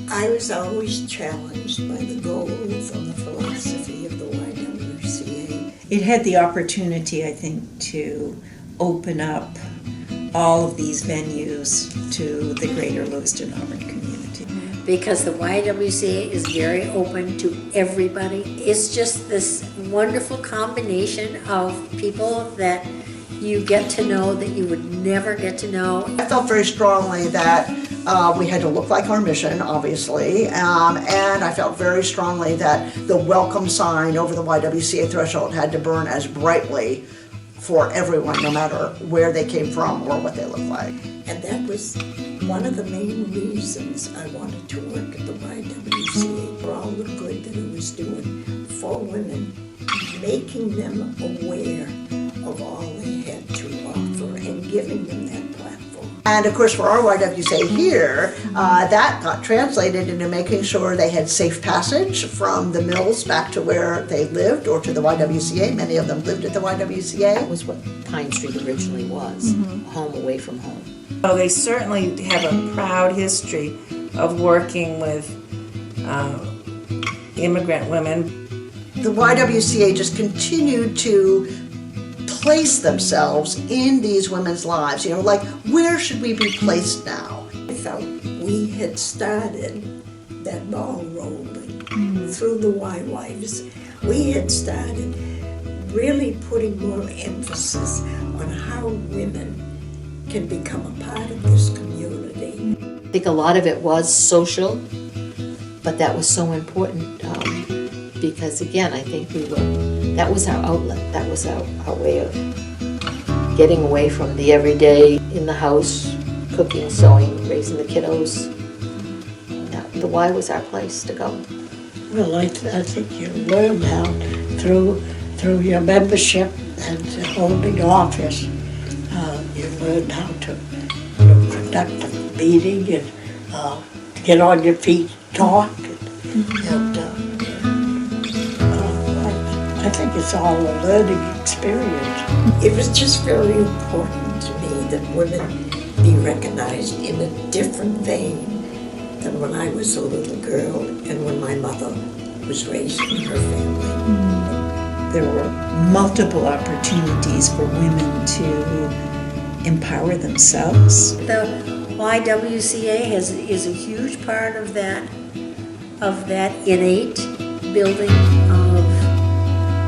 I was always challenged by the goals and the philosophy of the YWCA. It had the opportunity, I think, to open up all of these venues to the greater Lewiston-Auburn community. Because the YWCA is very open to everybody. It's just this wonderful combination of people that you get to know that you would never get to know. I felt very strongly that we had to look like our mission, obviously, and I felt very strongly that the welcome sign over the YWCA threshold had to burn as brightly for everyone, no matter where they came from or what they looked like. And that was one of the main reasons I wanted to work at the YWCA, for all the good that it was doing for women, making them aware of all they had to offer and giving them that platform. And of course, for our YWCA here, that got translated into making sure they had safe passage from the mills back to where they lived or to the YWCA. Many of them lived at the YWCA. That was what Pine Street originally was, home away from home. Well, they certainly have a proud history of working with immigrant women. The YWCA just continued to place themselves in these women's lives. You know, like, where should we be placed now? I felt we had started that ball rolling through the YWs. We had started really putting more emphasis on how women can become a part of this community. I think a lot of it was social, but that was so important because, again, I think that was our outlet. That was our way of getting away from the everyday in the house, cooking, sewing, raising the kiddos. The Y was our place to go. Well, I think you learn how through your membership and holding office. You learn how to conduct a meeting and get on your feet, talk. And I think it's all a learning experience. It was just very important to me that women be recognized in a different vein than when I was a little girl and when my mother was raising her family. There were multiple opportunities for women to empower themselves. The YWCA is a huge part of that innate building of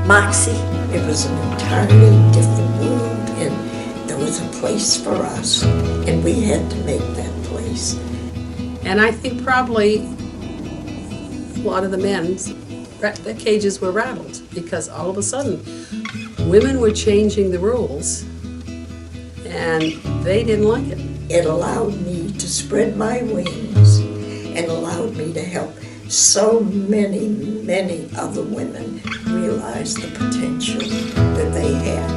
moxie. It was an entirely different world, and there was a place for us, and we had to make that place. And I think probably a lot of the men's the cages were rattled because all of a sudden women were changing the rules and they didn't like it. It allowed me to spread my wings and allowed me to help so many, many other women realize the potential that they had.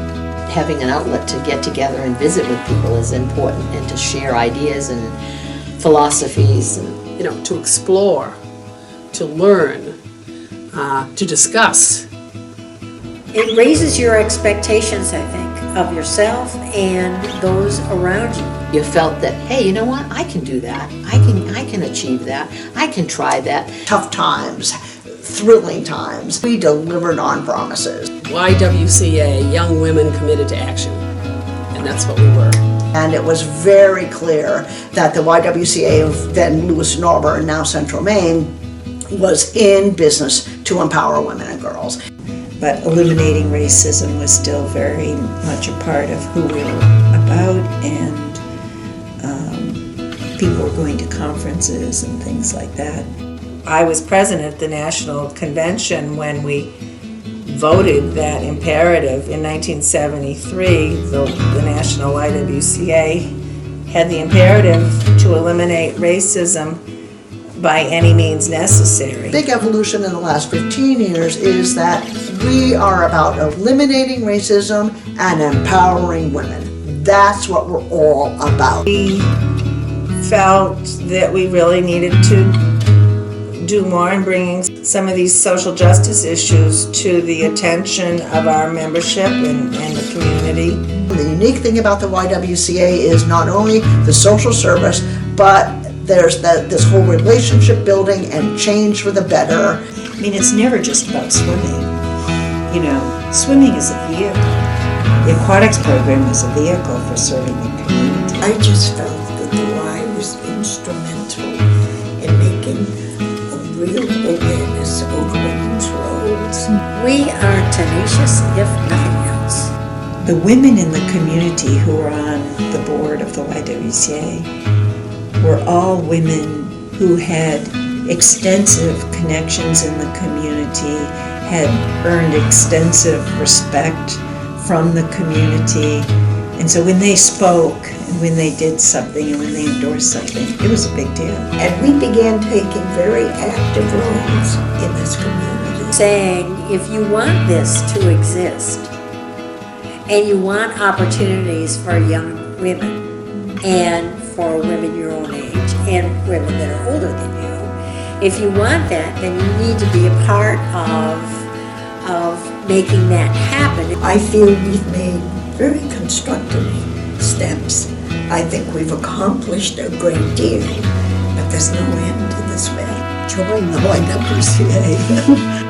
Having an outlet to get together and visit with people is important, and to share ideas and philosophies. And to explore, to learn, to discuss. it raises your expectations, I think, of yourself and those around you. You felt that, hey, you know what? I can do that. I can achieve that. I can try that. Tough times, thrilling times. We delivered on promises. YWCA, Young Women Committed to Action. And that's what we were. And it was very clear that the YWCA of then Lewiston-Auburn, now Central Maine, was in business to empower women and girls. But eliminating racism was still very much a part of who we were about, and people were going to conferences and things like that. I was present at the National Convention when we voted that imperative in 1973. The National YWCA had the imperative to eliminate racism by any means necessary. Big evolution in the last 15 years is that we are about eliminating racism and empowering women. That's what we're all about. We felt that we really needed to do more in bringing some of these social justice issues to the attention of our membership and the community. The unique thing about the YWCA is not only the social service, but there's this whole relationship building and change for the better. I mean, it's never just about swimming. You know, swimming is a vehicle. The aquatics program is a vehicle for serving the community. I just felt that the Y was instrumental in making a real awareness of women's roles. We are tenacious, if nothing else. The women in the community who were on the board of the YWCA were all women who had extensive connections in the community, had earned extensive respect from the community. And so when they spoke, and when they did something, and when they endorsed something, it was a big deal. And we began taking very active roles in this community. Saying, if you want this to exist, and you want opportunities for young women, and for women your own age, and women that are older than you, if you want that, then you need to be a part of making that happen. I feel we've made very constructive steps. I think we've accomplished a great deal, but there's no end to this way. Join the YWCA.